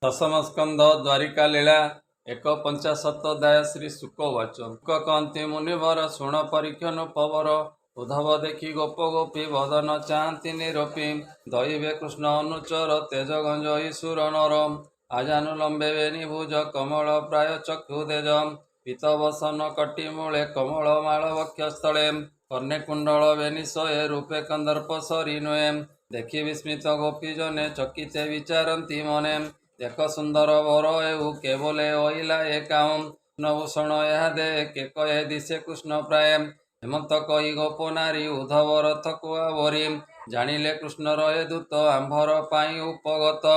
दशम स्कंध द्वारिका लीला 1:50 श्री शुक वाच कहती मुनिवर शुण परीक्षण पवर उद्धव देखी गोप गोपी वदन चाहती निरोपी दैवे कृष्ण अनुचर तेज गंजई सुर नर आजानुलंबे निभुज कमल प्राय चक्षुतेज पीतवसन कटिमूले कमल माल वक्षस्थले कर्णे कुंडल वेनिशये रूपे कंदर्प सरिनुए देखि विस्मित गोपी जने चकिते विचारती मने देख सुंदर वर एउ केवले ओइला एकाम नभूषण ଏହା ଦେ କେ କହେ ଦିଶେ କୃଷ୍ଣ ପ୍ରାୟ ହେମନ୍ତ କହି ଗୋପ ନାରୀ ଉଦ୍ଧବ ରଥକୁ ଆବରି ଜାଣିଲେ କୃଷ୍ଣର ଏ ଦୂତ ଆମ୍ଭର ପାଇଁ ଉପଗତ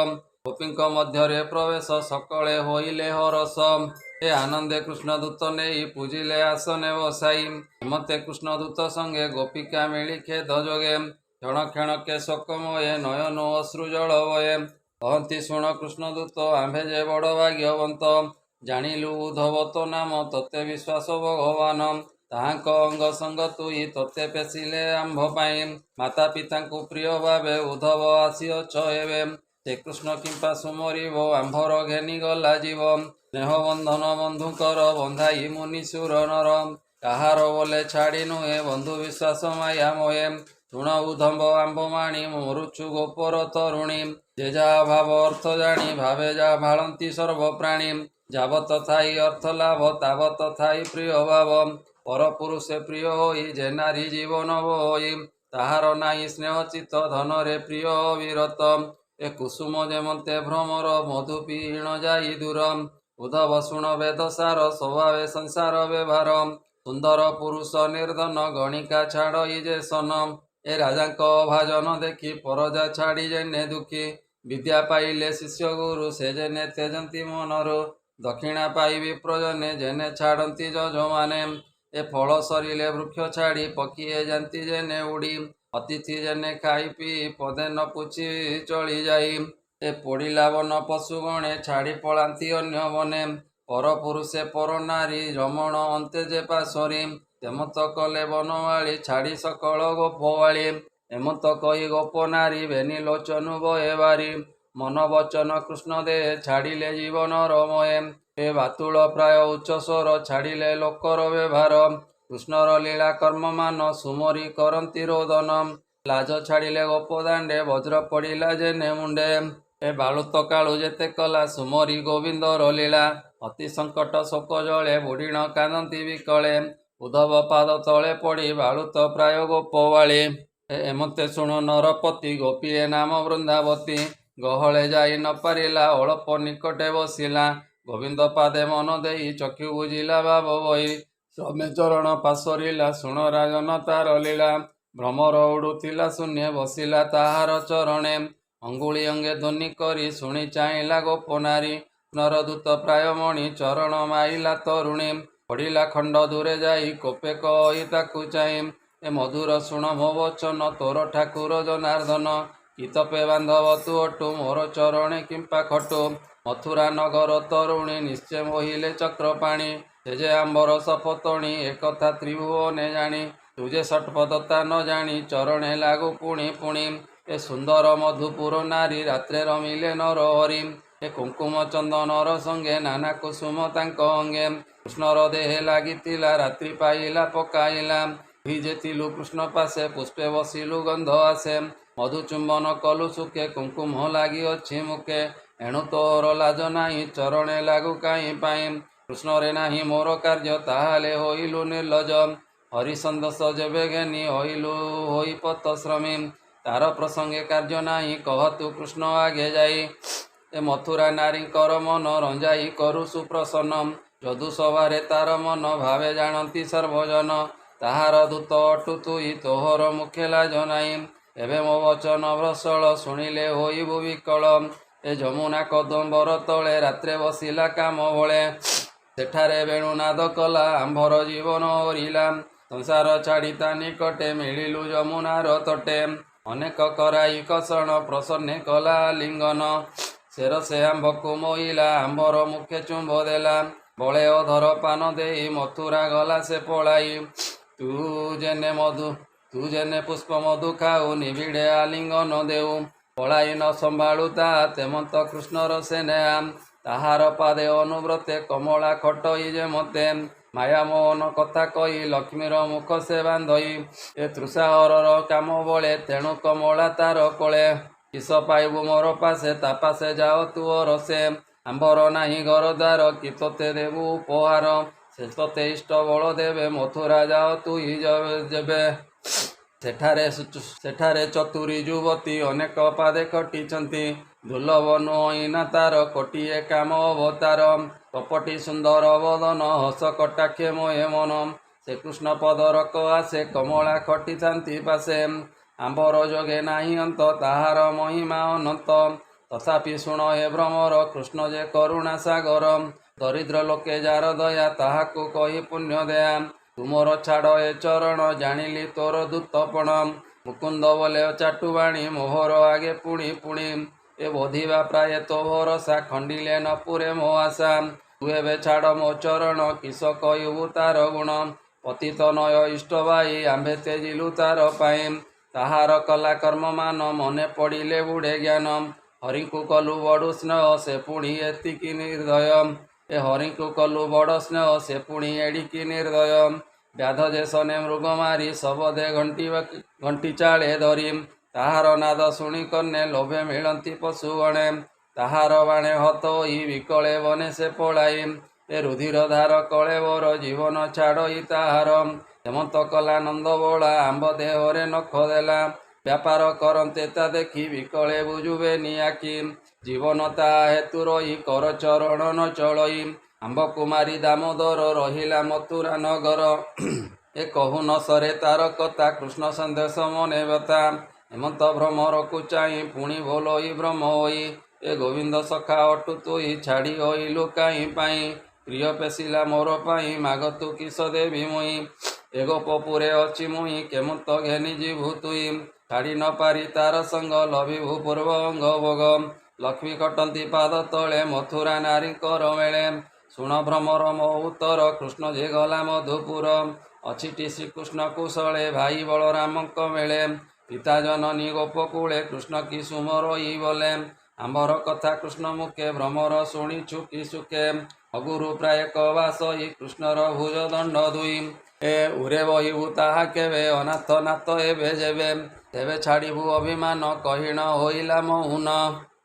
ଗୋପୀଙ୍କ ମଧ୍ୟରେ ପ୍ରବେଶ ସକଳେ ହୋଇଲେ ହରସ ଏ ଆନନ୍ଦେ କୃଷ୍ଣ ଦୂତ ନେଇ ପୂଜିଲେ ଆସନେ ବସାଇ ହେମନ୍ତେ କୃଷ୍ଣ ଦୂତ ସଙ୍ଗେ ଗୋପିକା ମିଳି ଖେଦ ଯୋଗେ କ୍ଷଣ କ୍ଷଣକେ ଶୋକମୟ ନୟନ ଅଶ୍ରୁ ଜଳ ବଏ କହନ୍ତି ଶୁଣ କୃଷ୍ଣଦୂତ ଆମ୍ଭେ ଯେ ବଡ଼ ଭାଗ୍ୟବନ୍ତ ଜାଣିଲୁ ଉଦ୍ଧବ ତୋ ନାମ ତତେ ବିଶ୍ୱାସ ଭଗବାନ ତାହାଙ୍କ ଅଙ୍ଗ ସଙ୍ଗ ତୁଇ ତତେ ପେଶିଲେ ଆମ୍ଭ ପାଇଁ ମାତା ପିତାଙ୍କୁ ପ୍ରିୟ ଭାବେ ଉଦ୍ଧବ ଆସିଅଛ ଏବେ ଶ୍ରୀକୃଷ୍ଣ କିମ୍ପା ସୁମରିବ ଆମ୍ଭର ଘେନି ଗଲା ଜୀବ ସ୍ନେହ ବନ୍ଧନ ବନ୍ଧୁଙ୍କର ବନ୍ଧାଇ ମୁନି ସୁର ନର କାହାର ବୋଲେ ଛାଡ଼ି ନୁହେଁ ବନ୍ଧୁ ବିଶ୍ୱାସ ମାୟା ମୋହେ ଶୁଣ ଉଦ୍ଧବ ଆମ୍ଭମାଣି ମରୁଛୁ ଗୋପର ତରୁଣୀ ଯେ ଯାହା ଭାବ ଅର୍ଥ ଜାଣି ଭାବେ ଯାହା ଭାଳନ୍ତି ସର୍ବପ୍ରାଣୀ ଯାବତ ଥାଇ ଅର୍ଥ ଲାଭ ତାବତ ଥାଇ ପ୍ରିୟ ଭାବ ପରପୁରୁଷେ ପ୍ରିୟ ହୋଇ ଯେ ନାରୀ ଜୀବନ ହୋଇ ତାହାର ନାହିଁ ସ୍ନେହ ଚିତ୍ତ ଧନରେ ପ୍ରିୟ ଅବିରତ ଏ କୁସୁମ ଯେମନ୍ତେ ଭ୍ରମର ମଧୁ ପିଣ ଯାଇ ଦୂର ଉଦ୍ଧବ ଶୁଣ ବେଦ ସାର ସ୍ୱଭାବେ ସଂସାର ବ୍ୟବହାର ସୁନ୍ଦର ପୁରୁଷ ନିର୍ଧନ ଗଣିକା ଛାଡ଼ ଯେ ସନ ଏ ରାଜାଙ୍କ ଭାଜନ ଦେଖି ପରଜା ଛାଡ଼ି ଯେନେ ଦୁଃଖୀ ବିଦ୍ୟା ପାଇଲେ ଶିଷ୍ୟ ଗୁରୁ ସେ ଯେନେ ତେଜନ୍ତି ମନରୁ ଦକ୍ଷିଣା ପାଇବି ପ୍ରଜନେ ଯେନେ ଛାଡ଼ନ୍ତି ଯଜମାନେ ଏ ଫଳ ସରିଲେ ବୃକ୍ଷ ଛାଡ଼ି ପକ୍ଷୀ ଯାନ୍ତି ଯେନେ ଉଡ଼ି ଅତିଥି ଯେନେ ଖାଇ ପିଇ ପଦେ ନ ପୁଛି ଚଳି ଯାଇ ଏ ପୋଡ଼ିଲା ବନ ପଶୁ ଗଣେ ଛାଡ଼ି ପଳାନ୍ତି ଅନ୍ୟ ବନେ ପରପୁରୁଷେ ପର ନାରୀ ରମଣ ଅନ୍ତେ ଯେ ପାଶରି ତେମନ୍ତ କଲେ ବନମାଳି ଛାଡ଼ି ସକଳ ଗୋପବାଳି ଏମନ୍ତ କହି ଗୋପ ନାରୀ ଭେନି ଲୋଚନୁ ବଏ ବାରି ମନ ବଚନ କୃଷ୍ଣ ଦେ ଛାଡ଼ିଲେ ଜୀବନର ମଏ ଏ ବାତୁଳ ପ୍ରାୟ ଉଚ୍ଚ ସ୍ୱର ଛାଡ଼ିଲେ ଲୋକର ବ୍ୟବହାର କୃଷ୍ଣର ଲୀଳା କର୍ମମାନ ସୁମରି କରନ୍ତି ରୋଦନ ଲାଜ ଛାଡ଼ିଲେ ଗୋପ ଦାଣ୍ଡେ ବଜ୍ର ପଡ଼ିଲା ଯେନେ ମୁଣ୍ଡେ ଏ ବାଳୁତ କାଳୁ ଯେତେ କଲା ସୁମରି ଗୋବିନ୍ଦର ଲୀଳା ଅତି ସଙ୍କଟ ଶୋକ ଜଳେ ବୁଢ଼ୀଣ କାନ୍ଦନ୍ତି ବିକଳେ ଉଦ୍ଧବ ପାଦ ତଳେ ପଡ଼ି ବାଳୁତ ପ୍ରାୟ ଗୋପବାଳି ଏମନ୍ତେ ଶୁଣ ନରପତି ଗୋପୀଏ ନାମ ବୃନ୍ଦାବତୀ ଗହଳେ ଯାଇ ନ ପାରିଲା ଅଳ୍ପ ନିକଟେ ବସିଲା ଗୋବିନ୍ଦ ପାଦେ ମନ ଦେଇ ଚକ୍ଷୁ ବୁଝିଲା ଭାବ ବହି ଶ୍ରମେ ଚରଣ ପାଶରିଲା ଶୁଣ ରାଜନ ତାର ଲୀଳା ଭ୍ରମର ଉଡୁଥିଲା ଶୂନ୍ୟ ବସିଲା ତାହାର ଚରଣେ ଅଙ୍ଗୁଳି ଅଙ୍ଗେ ଧ୍ୱନି କରି ଶୁଣି ଚାହିଁଲା ଗୋପ ନାରୀ ନରଦୂତ ପ୍ରାୟ ମଣି ଚରଣ ମାଇଲା ତରୁଣୀ ପଡ଼ିଲା ଖଣ୍ଡ ଦୂରେ ଯାଇ କୋପେ କହି ତାକୁ ଚାହିଁ ଏ ମଧୁର ଶୁଣ ମୋ ବଚନ ତୋର ଠାକୁର ଜନାର୍ଦ୍ଦନ କିତପେ ବାନ୍ଧବ ତୁ ଅଟୁ ମୋର ଚରଣେ କିମ୍ପା ଖଟୁ ମଥୁରା ନଗର ତରୁଣୀ ନିଶ୍ଚୟ ମୋହିଲେ ଚକ୍ରପାଣି ସେ ଯେ ଆମ୍ବର ସପତଣି ଏକଥା ତ୍ରିଭୁବନେ ଜାଣି ତୁଜେ ଷଟପଦତା ନ ଜାଣି ଚରଣେ ଲାଗୁ ପୁଣି ପୁଣି ଏ ସୁନ୍ଦର ମଧୁପୁର ନାରୀ ରାତ୍ରେ ରମିଲେ ନର ହରି ଏ କୁଙ୍କୁମ ଚନ୍ଦନର ସଙ୍ଗେ ନାନା କୁସୁମ ତାଙ୍କ ଅଙ୍ଗେ କୃଷ୍ଣର ଦେହେ ଲାଗିଥିଲା ରାତ୍ରି ପାଇଲା ପକାଇଲା ଭିଜେଥିଲୁ କୃଷ୍ଣ ପାଶେ ପୁଷ୍ପେ ବସିଲୁ ଗନ୍ଧ ଆସେ ମଧୁ ଚୁମ୍ବନ କଲୁ ସୁଖେ କୁଙ୍କୁମ ଲାଗିଅଛି ମୁଖେ ଏଣୁ ତୋର ଲାଜ ନାହିଁ ଚରଣେ ଲାଗୁ କାହିଁ ପାଇଁ କୃଷ୍ଣରେ ନାହିଁ ମୋର କାର୍ଯ୍ୟ ତାହାଲେ ହୋଇଲୁ ନିର୍ଲଜ ହରିସନ୍ଦସ ଯେବେ ଘେନି ହୋଇଲୁ ହୋଇ ପତଶ୍ରମୀ ତାର ପ୍ରସଙ୍ଗେ କାର୍ଯ୍ୟ ନାହିଁ କହତୁ କୃଷ୍ଣ ଆଗେ ଯାଇ ଏ ମଥୁରା ନାରୀଙ୍କର ମନ ରଞ୍ଜାଇ କରୁ ସୁପ୍ରସନ୍ନ ଯଦୁ ସଭାରେ ତାର ମନ ଭାବେ ଜାଣନ୍ତି ସର୍ବଜନ ତାହାର ଦୂତ ଅଟୁ ତୁଇ ତୋହର ମୁଖେ ଲାଜ ନାହିଁ ଏବେ ମୋ ବଚନ ଭ୍ରସଳ ଶୁଣିଲେ ହୋଇବୁ ବିକଳ ଏ ଯମୁନା କଦମ୍ବର ତଳେ ରାତ୍ରେ ବସିଲା କାମ ବଳେ ସେଠାରେ ବେଣୁନାଦ କଲା ଆମ୍ଭର ଜୀବନ ହରିଲା ସଂସାର ଛାଡ଼ି ତା ନିକଟେ ମିଳିଲୁ ଯମୁନାର ତଟେ ଅନେକ କରାଇ କଷଣ ପ୍ରସନ୍ନେ କଲା ଲିଙ୍ଗନ ସେର ସେ ଆମ୍ଭକୁ ମୋହିଲା ଆମ୍ଭର ମୁଖେ ଚୁମ୍ବ ଦେଲା ବଳେ ଅଧର ପାନ ଦେଇ ମଥୁରା ଗଲା ସେ ପଳାଇ ତୁ ଯେନେ ପୁଷ୍ପ ମଧୁ ଖାଉ ନିବିଡ଼େ ଆଲିଙ୍ଗନ ଦେଉ ପଳାଇ ନ ସମ୍ଭାଳୁ ତା ତେମନ୍ତ କୃଷ୍ଣର ସେନା ତାହାର ପାଦେ ଅନୁବ୍ରତେ କମଳା ଖଟଇ ଯେ ମତେ ମାୟା ମୋହନ କଥା କହି ଲକ୍ଷ୍ମୀର ମୁଖ ସେ ବାନ୍ଧଇ ଏ ତୃଷାହରର କାମ ବଳେ ତେଣୁ କମଳା ତାର କୋଳେ କିସ ପାଇବୁ ମୋର ପାଶେ ତା ପାଶେ ଯାଅ ତୁଅ ରସେ ଆମ୍ଭର ନାହିଁ ଘର ଦ୍ୱାର କି ତୋତେ ଦେବୁ ଉପହାର ସେ ତୋତେ ଇଷ୍ଟ ବଳ ଦେବେ ମଥୁରା ଯାଅ ତୁ ଯେବେ ସେଠାରେ ଚତୁରୀ ଯୁବତୀ ଅନେକ ପାଦେ ଖଟିଛନ୍ତି ଦୁର୍ଲଭ ନୁହଁଇନା ତାର କୋଟିଏ କାମ ଅବତାର କପଟି ସୁନ୍ଦର ବଦନ ହସ କଟାକ୍ଷେ ମୋହେ ମନ ସେ କୃଷ୍ଣ ପଦରକ ଆସେ କମଳା ଖଟିଥାନ୍ତି ପାଶେ ଆମ୍ଭର ଯୋଗେ ନାହିଁ ଅନ୍ତ ତାହାର ମହିମା ଅନନ୍ତ ତଥାପି ଶୁଣ ଏ ଭ୍ରମର କୃଷ୍ଣ ଯେ କରୁଣା ସାଗର ଦରିଦ୍ର ଲୋକେ ଯାର ଦୟା ତାହାକୁ କହି ପୁଣ୍ୟ ଦେୟା ତୁମର ଛାଡ଼ ଏ ଚରଣ ଜାଣିଲି ତୋର ଦୂତପଣ ମୁକୁନ୍ଦ ବୋଲେ ଚାଟୁବାଣୀ ମୋହର ଆଗେ ପୁଣି ପୁଣି ଏ ବୋଧିବା ପ୍ରାୟ ତୋ ଭରସା ଖଣ୍ଡିଲେ ନ ପୁରେ ମୋ ଆଶା ତୁ ଏବେ ଛାଡ଼ ମୋ ଚରଣ କିସ କହିବୁ ତାର ଗୁଣ ପତିତ ନୟ ଇଷ୍ଟ ଭାଇ ଆମ୍ଭେ ତେଜିଲୁ ତାର ପାଇଁ ତାହାର କଲା କର୍ମମାନ ମନେ ପଡ଼ିଲେ ବୁଢ଼େ ଜ୍ଞାନ ହରିଙ୍କୁ କଲୁ ବଡ଼ୁ ସ୍ନେହ ସେ ପୁଣି ଏତିକି ନିର୍ଦ୍ଦୟ ଏ ହରିଙ୍କୁ କଲୁ ବଡ଼ ସ୍ନେହ ସେ ପୁଣି ଏଡ଼ିକି ନିର୍ଦ୍ଦୟ ବ୍ୟାଧ ଦେଶନେ ମୃଗ ମାରି ଶବଦେ ଘଣ୍ଟି ଚାଳେ ଧରି ତାହାର ନାଦ ଶୁଣି କନେ ଲୋଭେ ମିଳନ୍ତି ପଶୁଗଣେ ତାହାର ବାଣେ ହତ ହୋଇ ବିକଳେ ବନେ ସେ ପଳାଇ ଏ ରୁଧିର ଧାର କଳେବର ଜୀବନ ଛାଡ଼ଇ ତାହାର ହେମନ୍ତ କଲା ନନ୍ଦ ବୋଳା ଆମ୍ବ ଦେହରେ ନଖ ଦେଲା ବ୍ୟାପାର କରନ୍ତେ ତା ଦେଖି ବିକଳେ ବୁଝୁବେ ନିଆକି ଜୀବନ ତା ହେତୁ ରହି କର ଚରଣ ନ ଚଳଇ ଆମ୍ବ କୁମାରୀ ଦାମୋଦର ରହିଲା ମଥୁରା ନଗର ଏ କହୁ ନ ସରେ ତାର କଥା କୃଷ୍ଣ ସନ୍ଦେଶ ମନେ ବ୍ୟଥା ହେମନ୍ତ ଭ୍ରମରକୁ ଚାହିଁ ପୁଣି ଭୋଲଇ ଭ୍ରମ ହୋଇ ଏ ଗୋବିନ୍ଦ ସଖା ଅଟୁ ତୁଇ ଛାଡ଼ି ହୋଇଲୁ କାହିଁ ପାଇଁ ପ୍ରିୟ ପେଶିଲା ମୋର ପାଇଁ ମାଗ ତୁ କିସ ଦେବି ମୁଇଁ ଏ ଗୋପପୁରେ ଅଛି ମୁଇଁ କେମନ୍ତ ଘେନି ଯିବୁ ତୁଇ ଛାଡ଼ି ନ ପାରି ତାର ସଙ୍ଗ ଲଭିବୁ ପୂର୍ବ ଅଙ୍ଗ ଭୋଗ ଲକ୍ଷ୍ମୀ କଟନ୍ତି ପାଦ ତଳେ ମଥୁରା ନାରୀଙ୍କର ମେଳେ ଶୁଣ ଭ୍ରମର ମୋ ଉତ୍ତର କୃଷ୍ଣ ଯେ ଗଲା ମଧୁପୁର ଅଛିଟି ଶ୍ରୀକୃଷ୍ଣ କୁଶଳେ ଭାଇ ବଳରାମଙ୍କ ମେଳେ ପିତା ଜନନୀ ଗୋପକୂଳେ କୃଷ୍ଣ କି ସୁମରଇ ବୋଲେ ଆମ୍ଭର କଥା କୃଷ୍ଣ ମୁଖେ ଭ୍ରମର ଶୁଣିଛୁ କି ସୁଖେ ଅଗୁରୁ ପ୍ରାୟ କବାସଇ କୃଷ୍ଣର ଭୁଜ ଦଣ୍ଡ ଦୁଇ ଏ ଉରେ ବହିବୁ ତାହା କେବେ ଅନାଥ ନାଥ ଏବେ ଯେବେ ତେବେ ଛାଡ଼ିବୁ ଅଭିମାନ କହିଣ ହୋଇଲା ମହୁନ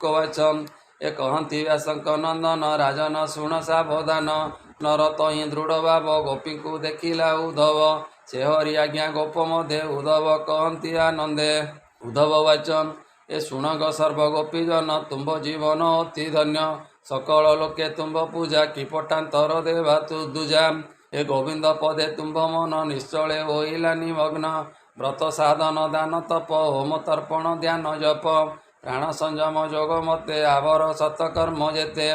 କବାଚ ଏ କହନ୍ତି ବ୍ୟାସଙ୍କ ନନ୍ଦନ ରାଜନ ଶୁଣ ସାବଧାନ ନରତ ହିଁ ଦୃଢ଼ ଭାବ ଗୋପୀଙ୍କୁ ଦେଖିଲା ଉଦ୍ଧବ ସେ ହରି ଆଜ୍ଞା ଗୋପ ମଧ୍ୟେ ଉଦ୍ଧବ କହନ୍ତି ଆନନ୍ଦେ ଉଦ୍ଧବ ବାଚନ ଏ ଶୁଣଗ ସର୍ବ ଗୋପୀଜନ ତୁମ୍ଭ ଜୀବନ ଅତି ଧନ୍ୟ ସକଳ ଲୋକେ ତୁମ୍ଭ ପୂଜା କି ପଟାନ୍ତର ଦେବା ତୁ ଦୁଜା ଏ ଗୋବିନ୍ଦ ପଦେ ତୁମ୍ଭ ମନ ନିଶ୍ଚଳେ ହୋଇଲା ନିମଗ୍ନ ବ୍ରତ ସାଧନ ଦାନ ତପ ହୋମ ତର୍ପଣ ଧ୍ୟାନ ଜପ ପ୍ରାଣ ସଂଯମ ଯୋଗ ମତେ ଆବର ସତକର୍ମ ଯେତେ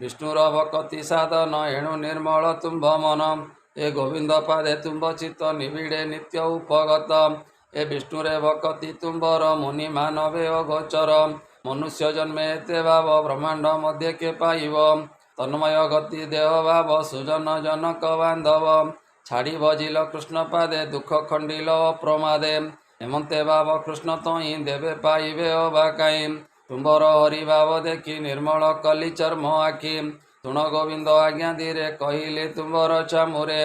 ବିଷ୍ଣୁର ଭକତି ସାଧନ ଏଣୁ ନିର୍ମଳ ତୁମ୍ଭ ମନ ଏ ଗୋବିନ୍ଦ ପାଦେ ତୁମ୍ଭ ଚିତ୍ତ ନିବିଡ଼େ ନିତ୍ୟ ଉପଗତ ଏ ବିଷ୍ଣୁରେ ଭକତି ତୁମ୍ଭର ମୁନି ମାନବେ ଅଗୋଚର ମନୁଷ୍ୟ ଜନ୍ମେ ଏତେ ଭାବ ବ୍ରହ୍ମାଣ୍ଡ ମଧ୍ୟ କେ ପାଇବ ତନ୍ମୟ ଗତି ଦେହ ଭାବ ସୁଜନ ଜନକ ବାନ୍ଧବ ଛାଡ଼ି ଭଜିଲ କୃଷ୍ଣ ପାଦେ ଦୁଃଖ ଖଣ୍ଡିଲ ଅପ୍ରମାଦେ ହେମନ୍ତେ ଭାବ କୃଷ୍ଣ ତହିଁ ଦେବେ ପାଇବେ ଅବା କାହିଁ ତୁମ୍ଭର ହରି ଭାବ ଦେଖି ନିର୍ମଳ କଲି ଚର୍ମ ଆଖି ଶୁଣ ଗୋବିନ୍ଦ ଆଜ୍ଞା ଧୀରେ କହିଲେ ତୁମ୍ଭର ଚାମୁରେ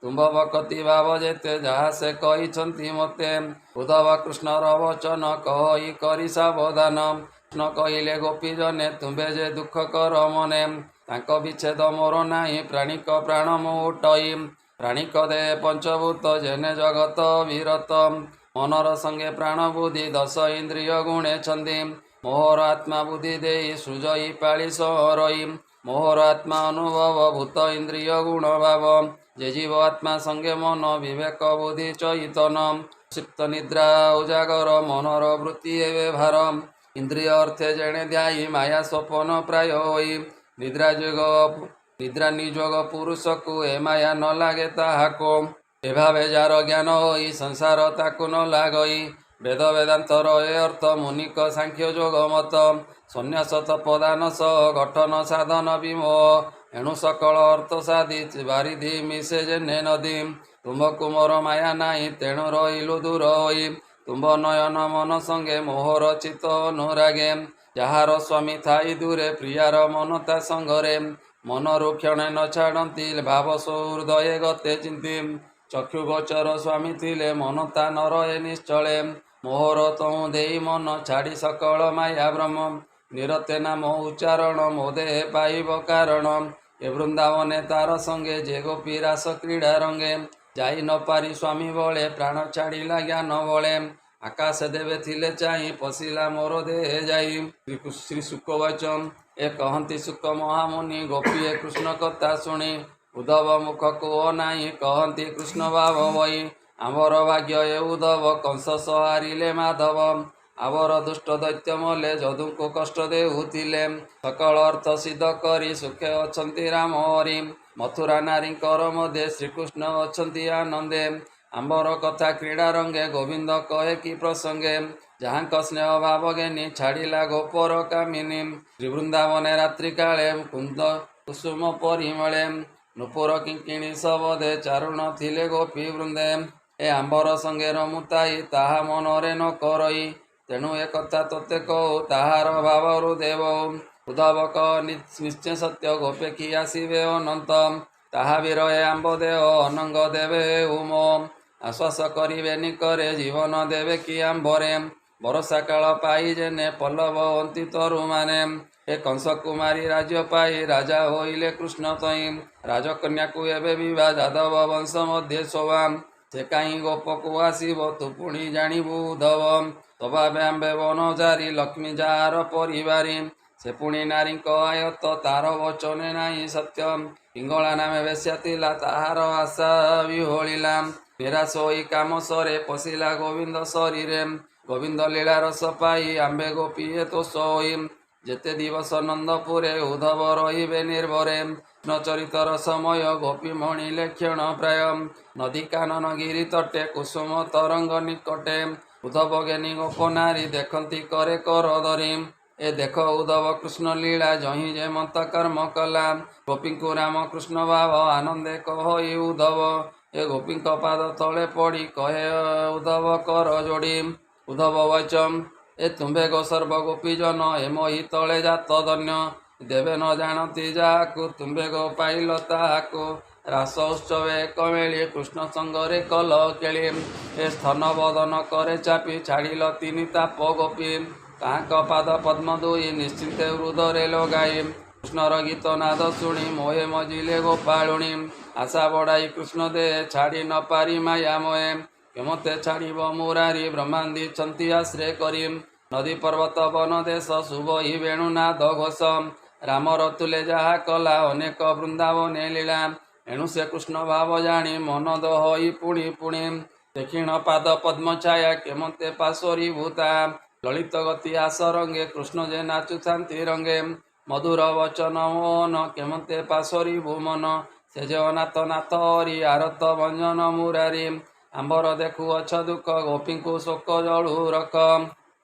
ତୁମ୍ଭ ଭକତି ଭାବ ଯେତେ ଯାହା ସେ କହିଛନ୍ତି ମୋତେ ଉଦ୍ଧବ କୃଷ୍ଣର ବଚନ କହି କରି ସାବଧାନ କୃଷ୍ଣ କହିଲେ ଗୋପୀ ଜନେ ତୁମ୍ଭେ ଯେ ଦୁଃଖ କର ମନେ ତାଙ୍କ ବିଚ୍ଛେଦ ମୋର ନାହିଁ ପ୍ରାଣିକ ପ୍ରାଣ ମୁଁ ଉଟଇ ପ୍ରାଣିକ ଦେ ପଞ୍ଚଭୂତ ଜେନେ ଜଗତ ବିରତ ମନର ସଙ୍ଗେ ପ୍ରାଣ ବୁଦ୍ଧି ଦଶ ଇନ୍ଦ୍ରିୟ ଗୁଣେ ଛନ୍ଦି ମୋହର ଆତ୍ମା ବୁଦ୍ଧି ଦେଇ ସୃଜଇ ପାଳି ସହରଇ ମୋହର ଆତ୍ମା ଅନୁଭବ ଭୂତ ଇନ୍ଦ୍ରିୟ ଗୁଣ ଭାବ ଯେ ଜୀବ ଆତ୍ମା ସଙ୍ଗେ ମନ ବିବେକ ବୁଦ୍ଧି ଚୈତନ ସୁପ୍ତ ନିଦ୍ରା ଉଜାଗର ମନର ବୃତ୍ତି ଏବେ ଭାର ଇନ୍ଦ୍ରିୟ ଅର୍ଥେ ଜେଣେ ଧ୍ୟାଇ ମାୟା ସ୍ୱପନ ପ୍ରାୟ ହୋଇ ନିଦ୍ରା ନିଯୋଗ ପୁରୁଷକୁ ଏ ମାୟା ନ ଲାଗେ ତାହାକୁ ଏଭାବେ ଯାର ଜ୍ଞାନ ହୋଇ ସଂସାର ତାକୁ ନ ଲାଗଇ ବେଦ ବେଦାନ୍ତର ଏ ଅର୍ଥ ମୁନିକ ସାଂଖ୍ୟ ଯୋଗ ମତ ସନ୍ନ୍ୟାସ ତପଦାନ ସହ ଗଠନ ସାଧନ ବିମୋହ ଏଣୁ ସକଳ ଅର୍ଥ ସାଧି ବାରିଧି ମିଶେ ଯେନେ ନଦୀ ତୁମ୍ଭକୁ ମୋର ମାୟା ନାହିଁ ତେଣୁ ରହିଲୁ ଦୂର ହୋଇ ତୁମ୍ଭ ନୟନ ମନ ସଙ୍ଗେ ମୋହର ଚିତ ଅନୁରାଗେ ଯାହାର ସ୍ୱାମୀ ଥାଇ ଦୂରେ ପ୍ରିୟାର ମନ ତା ସଙ୍ଗରେ ମନରୁ କ୍ଷଣେ ନ ଛାଡ଼ନ୍ତି ଭାବ ସହୃଦୟେ ଗତେ ଚିନ୍ତି ଚକ୍ଷୁ ଗୋଚର ସ୍ୱାମୀ ଥିଲେ ମନ ତା ନ ରହେ ନିଶ୍ଚଳେ ମୋହର ତହୁଁ ଦେଇ ମନ ଛାଡ଼ି ସକଳ ମାୟା ବ୍ରହ୍ମ ନିରତେ ନାମ ଉଚ୍ଚାରଣ ମୋ ଦେହେ ପାଇବ କାରଣ ଏ ବୃନ୍ଦାବନେ ତାର ସଙ୍ଗେ ଯେ ଗୋପୀ ରାସ କ୍ରୀଡ଼ା ରଙ୍ଗେ ଯାଇ ନ ପାରି ସ୍ୱାମୀ ବଳେ ପ୍ରାଣ ଛାଡ଼ିଲା ଜ୍ଞାନ ବଳେ ଆକାଶ ଦେବେ ଥିଲେ ଚାହିଁ ପଶିଲା ମୋର ଦେହେ ଯାଇ ଶ୍ରୀ ଶୁକ ବଚନ ଏ କହନ୍ତି ଶୁକ ମହାମୁନି ଗୋପୀଏ କୃଷ୍ଣ କଥା ଶୁଣି ଉଦ୍ଧବ ମୁଖକୁ ଅନାଇଁ କହନ୍ତି କୃଷ୍ଣ ଭାବ ବହି ଆମର ଭାଗ୍ୟ ଏ ଉଦ୍ଧବ କଂସ ସହାରିଲେ ମାଧବ ଆବର ଦୁଷ୍ଟ ଦୈତ୍ୟ ମଲେ ଯଦୁଙ୍କୁ କଷ୍ଟ ଦେଉଥିଲେ ସକଳ ଅର୍ଥ ସିଦ୍ଧ କରି ସୁଖେ ଅଛନ୍ତି ରାମ ହରି ମଥୁରା ନାରୀଙ୍କର ମଧ୍ୟ ଶ୍ରୀକୃଷ୍ଣ ଅଛନ୍ତି ଆନନ୍ଦେ ଆମ୍ବର କଥା କ୍ରୀଡ଼ା ରଙ୍ଗେ ଗୋବିନ୍ଦ କହେ କି ପ୍ରସଙ୍ଗେ ଯାହାଙ୍କ ସ୍ନେହ ଭାବ ଘେନି ଛାଡ଼ିଲା ଗୋପର କାମିନୀ ଶ୍ରୀବୃନ୍ଦାବନେ ରାତ୍ରି କାଳେ କୁନ୍ଦ କୁସୁମ ପରିମଳେ ନୂପୁର କିଙ୍କିଣୀ ଶବଦେ ଚାରୁଣ ଥିଲେ ଗୋପୀ ବୃନ୍ଦେ ଏ ଆମ୍ବର ସଙ୍ଗେ ରମୁତାଇ ତାହା ମନରେ ନ କରଇ ତେଣୁ ଏ କଥା ତୋତେ କହୁ ତାହାର ଭାବରୁ ଦେବ ଉଦ୍ଧବ କହ ନିଶ୍ଚୟ ସତ୍ୟ ଗୋପେ କି ଆସିବେ ଅନନ୍ତ ତାହା ବି ରହେ ଆମ୍ବ ଦେହ ଅନଙ୍ଗ ଦେବେ ଉମ ଆଶ୍ୱାସ କରିବେ ନିକରେ ଜୀବନ ଦେବେ କି ଆମ୍ବରେ ବରଷା କାଳ ପାଇ ଯେନେ ପଲ୍ଲବ ଅନ୍ତି ତରୁମାନେ ଏ କଂସ କୁମାରୀ ରାଜ୍ୟ ପାଇ ରାଜା ହୋଇଲେ କୃଷ୍ଣ ତଇଁ ରାଜକନ୍ୟାକୁ ଏବେ ବିବାହ ଯାଦବ ବଂଶ ମଧ୍ୟ ଶୋଭା ସେ କାହିଁ ଗୋପକୁ ଆସିବ ତୁ ପୁଣି ଜାଣିବୁ ଉଦ୍ଧବ ତବାବେ ଆମ୍ବେ ବନଜାରୀ ଲକ୍ଷ୍ମୀ ଯାହାର ପରିବାରୀ ସେ ପୁଣି ନାରୀଙ୍କ ଆୟତ ତାର ବଚନେ ନାହିଁ ସତ୍ୟ ପିଙ୍ଗଳା ନାମେ ବେଶ୍ୟା ଥିଲା ତାହାର ଆଶା ବିହଳିଲା ନିରାଶ ହୋଇ କାମ ସରେ ପଶିଲା ଗୋବିନ୍ଦ ଶରୀରେ ଗୋବିନ୍ଦ ଲୀଳା ରସ ପାଇ ଆମ୍ବେ ଗୋପୀଏ ତୋଷ ହୋଇ ଯେତେ ଦିବସ ନନ୍ଦପୁରେ ଉଦ୍ଧବ ରହିବେ ନିର୍ଭରେ ନଚରିତର ସମୟ ଗୋପୀ ମଣିଲେ କ୍ଷଣ ପ୍ରାୟ ନଦୀ କାନନ ଗିରି ତଟେ କୁସୁମ ତରଙ୍ଗ ନିକଟେ ଉଦ୍ଧବ ଜ୍ଞାନୀ ଗୋପ ନାରୀ ଦେଖନ୍ତି କରେ କର ଧରି ଏ ଦେଖ ଉଦ୍ଧବ କୃଷ୍ଣ ଲୀଳା ଜହିଁ ଯେ ମନ୍ତ କର୍ମ କଲା ଗୋପୀଙ୍କୁ ରାମ କୃଷ୍ଣ ଭାବ ଆନନ୍ଦେ କହଇ ଉଦ୍ଧବ ଏ ଗୋପୀଙ୍କ ପାଦ ତଳେ ପଡ଼ି କହେ ଉଦ୍ଧବ କର ଯୋଡ଼ି ଉଦ୍ଧବ ବଚନ ଏ ତୁମ୍ଭେ ଗୋ ସର୍ବ ଗୋପୀ ଜନ ଏ ମହି ତଳେ ଜାତ ଧନ୍ୟ ଦେବେ ନ ଜାଣନ୍ତି ଯାହାକୁ ତୁମ୍ଭେ ଗୋ ପାଇଲ ତାହାକୁ ରାସ ଉତ୍ସବେ ଏକ ମେଳି କୃଷ୍ଣ ସଙ୍ଗରେ କଲ କେଳି ଏ ସ୍ଥନ ବଦନ କରେ ଚାପି ଛାଡ଼ିଲ ତିନି ତାପ ଗୋପୀ ତାହାଙ୍କ ପାଦ ପଦ୍ମ ଦୁଇ ନିଶ୍ଚିନ୍ତେ ହୃଦରେ ଲଗାଇ କୃଷ୍ଣର ଗୀତ ନାଦ ଶୁଣି ମୋହେ ମଜିଲେ ଗୋପାଳୁଣୀ ଆଶା ବଢ଼ାଇ କୃଷ୍ଣ ଦେ ଛାଡ଼ି ନ ପାରି ମାୟା ମୋହେ କେମତେ ଛାଡ଼ିବ ମୁରାରୀ ବ୍ରହ୍ମାନ୍ଦିଛନ୍ତି ଆଶ୍ରେ କରି ନଦୀ ପର୍ବତ ବନ ଦେଶ ଶୁଭଇ ବେଣୁନାଦ ଘୋଷ ରାମର ତୁଲେ ଯାହା କଲା ଅନେକ ବୃନ୍ଦାବନେ ଲୀଳା ଏଣୁ ସେ କୃଷ୍ଣ ଭାବ ଜାଣି ମନ ଦହଇ ପୁଣି ପୁଣି ଦକ୍ଷିଣ ପାଦ ପଦ୍ମ ଛାୟା କେମତେ ପାଶୋରି ଭୂତା ଲଳିତ ଗତି ଆସ ରଙ୍ଗେ କୃଷ୍ଣ ଯେ ନାଚୁଥାନ୍ତି ରଙ୍ଗେ ମଧୁର ବଚନ ମୋହନ କେମତେ ପାଶୋରି ଭୁମନ ସେ ଯେ ଅନାଥ ନାଥ ହରି ଆରତ ଭଞ୍ଜନ ମୁରାରୀ ଆମ୍ବର ଦେଖୁଅଛ ଦୁଃଖ ଗୋପୀଙ୍କୁ ଶୋକ ଜଳୁ ରଖ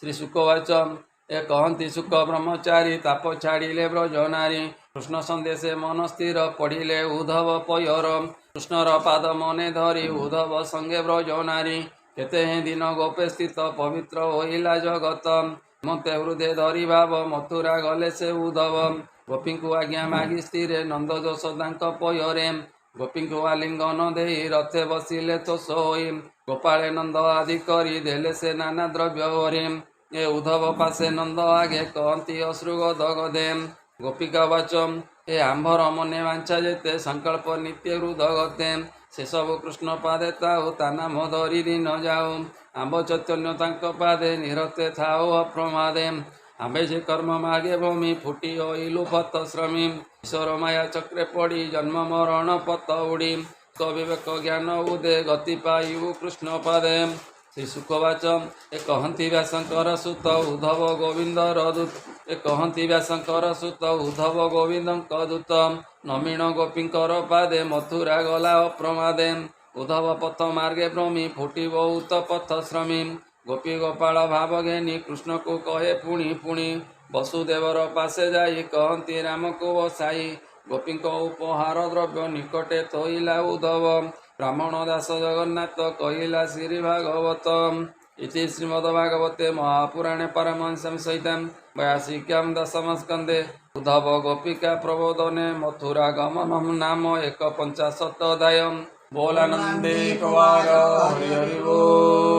ଶ୍ରୀ ଶୁକ ବଚନ ଏ କହନ୍ତି ଶୁକ ବ୍ରହ୍ମଚାରୀ ତାପ ଛାଡ଼ିଲେ ବ୍ରଜ ନାରୀ କୃଷ୍ଣ ସନ୍ଦେଶେ ମନ ସ୍ଥିର ପଢ଼ିଲେ ଉଦ୍ଧବ ପୟର କୃଷ୍ଣର ପାଦ ମନେ ଧରି ଉଦ୍ଧବ ସଙ୍ଗେ ବ୍ରଜ ନାରୀ କେତେ ହିଁ ଦିନ ଗୋପେ ସ୍ଥିତ ପବିତ୍ର ହୋଇଲା ଜଗତ ମତେ ହୃଦେ ଧରି ଭାବ ମଥୁରା ଗଲେ ସେ ଉଦ୍ଧବ ଗୋପୀଙ୍କୁ ଆଜ୍ଞା ମାଗି ସ୍ଥିରେ ନନ୍ଦ ଯଶୋଦାଙ୍କ ପୟରେ ଗୋପୀଙ୍କୁ ଆଲିଙ୍ଗନ ଦେଇ ରଥେ ବସିଲେ ତୋଷ ହୋଇ ଗୋପାଳେ ନନ୍ଦ ଆଦି କରି ଦେଲେ ସେ ନାନା ଦ୍ରବ୍ୟ ଭରି ଏ ଉଦ୍ଧବ ପାଶେ ନନ୍ଦ ଆଗେ କହନ୍ତି ଅଶ୍ରୁ ଗଦ ଗଦେ ଗୋପିକା ବଚନ ଏ ଆମ୍ଭର ମନେ ବାଞ୍ଛା ଯେତେ ସଂକଳ୍ପ ନିତ୍ୟ ହୃଦ ଗତେ ସେସବୁ କୃଷ୍ଣ ପାଦେ ତାଉ ତା ନାମ ଧରି ଦିନ ଯାଉ ଆମ୍ବ ଚୈତନ୍ୟ ତାଙ୍କ ପାଦେ ନିରତେ ଥାଉ ଅପ୍ରମାଦେ ଆମ୍ଭେ ଯେ କର୍ମ ମାଗେ ଭୂମି ଫୁଟି ହଇଲୁ ପତ ଶ୍ରମୀ ଈଶ୍ୱର ମାୟା ଚକ୍ରେ ପଡ଼ି ଜନ୍ମ ମରଣ ପତ ଉଡ଼ି ବିବେକ ଜ୍ଞାନ ଉଦେ ଗତି ପାଇବୁ କୃଷ୍ଣ ପାଦେ ଶ୍ରୀ ଶୁକବାଚନ ଏ କହନ୍ତି ବ୍ୟାସଙ୍କର ସୁତ ଉଦ୍ଧବ ଗୋବିନ୍ଦର ଦୂତ ଏ କହନ୍ତି ବ୍ୟାସଙ୍କର ସୁତ ଉଦ୍ଧବ ଗୋବିନ୍ଦଙ୍କ ଦୂତ ନମୀଣ ଗୋପୀଙ୍କର ପାଦେ ମଥୁରା ଗଲା ଅପ୍ରମାଦେ ଉଦ୍ଧବ ପଥ ମାର୍ଗେ ଭ୍ରମୀ ଫୁଟି ବହୁତ ପଥ ଶ୍ରମୀ ଗୋପୀ ଗୋପାଳ ଭାବ ଘେନି କୃଷ୍ଣକୁ କହେ ପୁଣି ପୁଣି ବସୁଦେବର ପାଶେ ଯାଇ କହନ୍ତି ରାମକୁ ବସାଇ ଗୋପୀଙ୍କ ଉପହାର ଦ୍ରବ୍ୟ ନିକଟେ ଥୋଇଲା ଉଦ୍ଧବ ବ୍ରାହ୍ମଣ ଦାସ ଜଗନ୍ନାଥ କହିଲା ଶ୍ରୀ ଭାଗବତ इति श्रीमद्भागवते महापुराणे परमहंसं सहितं वैयासिक्यां दशमस्कन्धे उद्धव गोपिका प्रबोधने मथुरागमनं नाम 150 बोलानन्दे कुमार हरि हरि बोल।